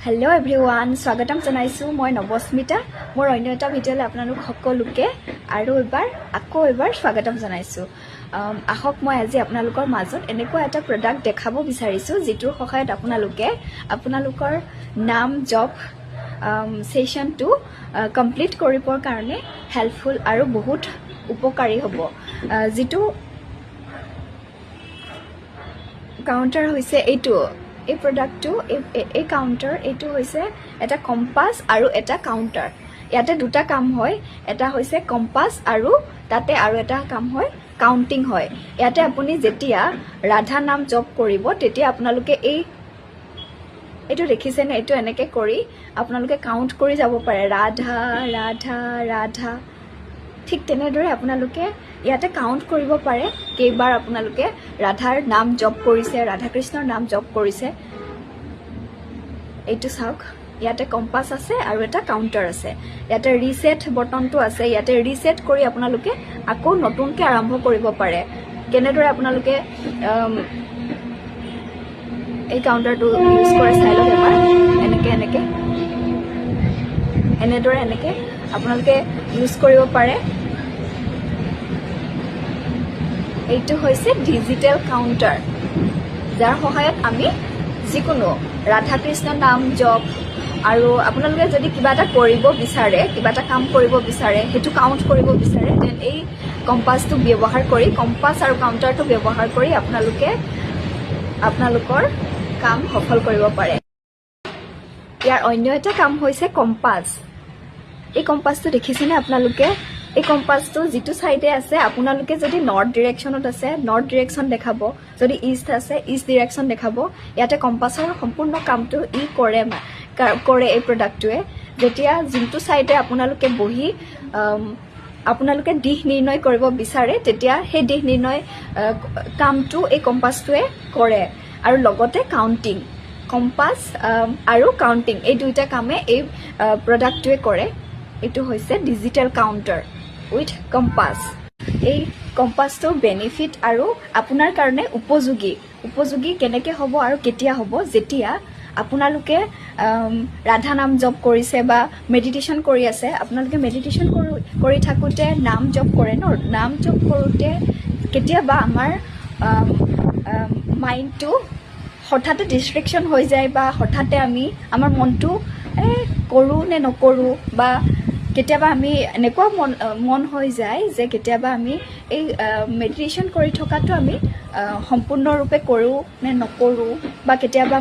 hello everyone स्वागतम जनाइছো মই নৱস্মিতা মোৰ অন্য এটা ভিডিঅ'লৈ আপোনালোক সকলোকে আৰু এবাৰ স্বাগতম জনাইছো আহক মই আজি আপোনালোকৰ মাজত এনেকুৱা এটা প্ৰডাক্ট দেখাব বিচাৰিছো যিটোৰ সহায়ত আপোনালোকৰ নাম জব সেশনটো কমপ্লিট কৰিবৰ কাৰণে হেল্পফুল আৰু বহুত উপকাৰী হ'ব যিটো কাউন্টাৰ হৈছে এইটো এই প্ৰডাক্টটো এই কাউন্টাৰ এইটো হৈছে এটা কম্পাস আৰু এটা কাউন্টাৰ ইয়াতে দুটা কাম হয় এটা হৈছে কম্পাস আৰু তাতে আৰু এটা কাম হয় কাউন্টিং হয় ইয়াতে আপুনি যেতিয়া ৰাধা নাম জপ কৰিব তেতিয়া আপোনালোকে এইটো দেখিছে নে এইটো এনেকৈ কৰি আপোনালোকে কাউন্ট কৰি যাব পাৰে ৰাধা ৰাধা ৰাধা ঠিক তেনেদৰে আপোনালোকে ইয়াতে কাউন্ট কৰিব পাৰে কেইবাৰ আপোনালোকে ৰাধাৰ নাম জপ কৰিছে ৰাধা কৃষ্ণৰ নাম জপ কৰিছে এইটো চাওক ইয়াতে কম্পাস আছে আৰু এটা কাউন্টাৰ আছে ইয়াতে ৰিসেট বটনটো আছে ইয়াতে ৰিসেট কৰি আপোনালোকে আকৌ নতুনকৈ আৰম্ভ কৰিব পাৰে কেনেদৰে আপোনালোকে এই কাউন্টাৰটো ইউজ কৰে চাই লওক এবাৰ এনেদৰে আপোনালোকে ইউজ কৰিব পাৰে এইটো হৈছে ডিজিটেল কাউন্টাৰ যাৰ সহায়ত আমি যিকোনো ৰাধা কৃষ্ণ নাম জপ আৰু আপোনালোকে যদি কিবা এটা কৰিব বিচাৰে কিবা এটা কাম কৰিব বিচাৰে হেতু কাউন্ট কৰিব বিচাৰে দেন এই কম্পাসটো ব্যৱহাৰ কৰি কম্পাস আৰু কাউন্টাৰটো ব্যৱহাৰ কৰি আপোনালোকৰ কাম সফল কৰিব পাৰে ইয়াৰ অন্য এটা কাম হৈছে কম্পাস এই কম্পাসটো দেখিছেনে আপোনালোকে এই কম্পাসটো যেটো সাইডে আছে আপোনালোকে যদি নৰ্থ ডাইৰেকশনত আছে নৰ্থ ডাইৰেকশন দেখাব যদি ইষ্ট আছে ইষ্ট ডাইৰেকশন দেখাব ইয়াতে কম্পাসৰ সম্পূৰ্ণ কামটো কৰে এই প্ৰডাক্টটোৱে যেতিয়া যেটো সাইডে আপোনালোকে বহি আপোনালোকে দিশ নিৰ্ণয় কৰিব বিচাৰে তেতিয়া সেই দিশ নিৰ্ণয় কামটো এই কম্পাসটোৱে কৰে আৰু লগতে কাউন্টিং কম্পাস আৰু কাউন্টিং এই দুইটা কামে এই প্ৰডাক্টটোৱে কৰে এটো হৈছে ডিজিটেল কাউন্টাৰ উইথ কম্পাস এই কম্পাসটো বেনিফিট আৰু আপোনাৰ কাৰণে উপযোগী কেনেকৈ হ'ব আৰু কেতিয়া হ'ব যেতিয়া আপোনালোকে ৰাধা নাম জপ কৰিছে বা মেডিটেশ্যন কৰি আছে আপোনালোকে মেডিটেশ্যন কৰি থাকোঁতে নাম জপ কৰে ন নাম জপ কৰোঁতে কেতিয়াবা আমাৰ মাইণ্ডটো হঠাতে ডিষ্ট্ৰেকশ্যন হৈ যায় বা হঠাতে আমাৰ মনটো কৰোঁ নে নকৰোঁ বা কেতিয়াবা আমি এনেকুৱা মন হৈ যায় যে কেতিয়াবা আমি এই মেডিটেশ্যন কৰি থকাটো আমি সম্পূৰ্ণৰূপে কৰোঁ নে নকৰোঁ বা কেতিয়াবা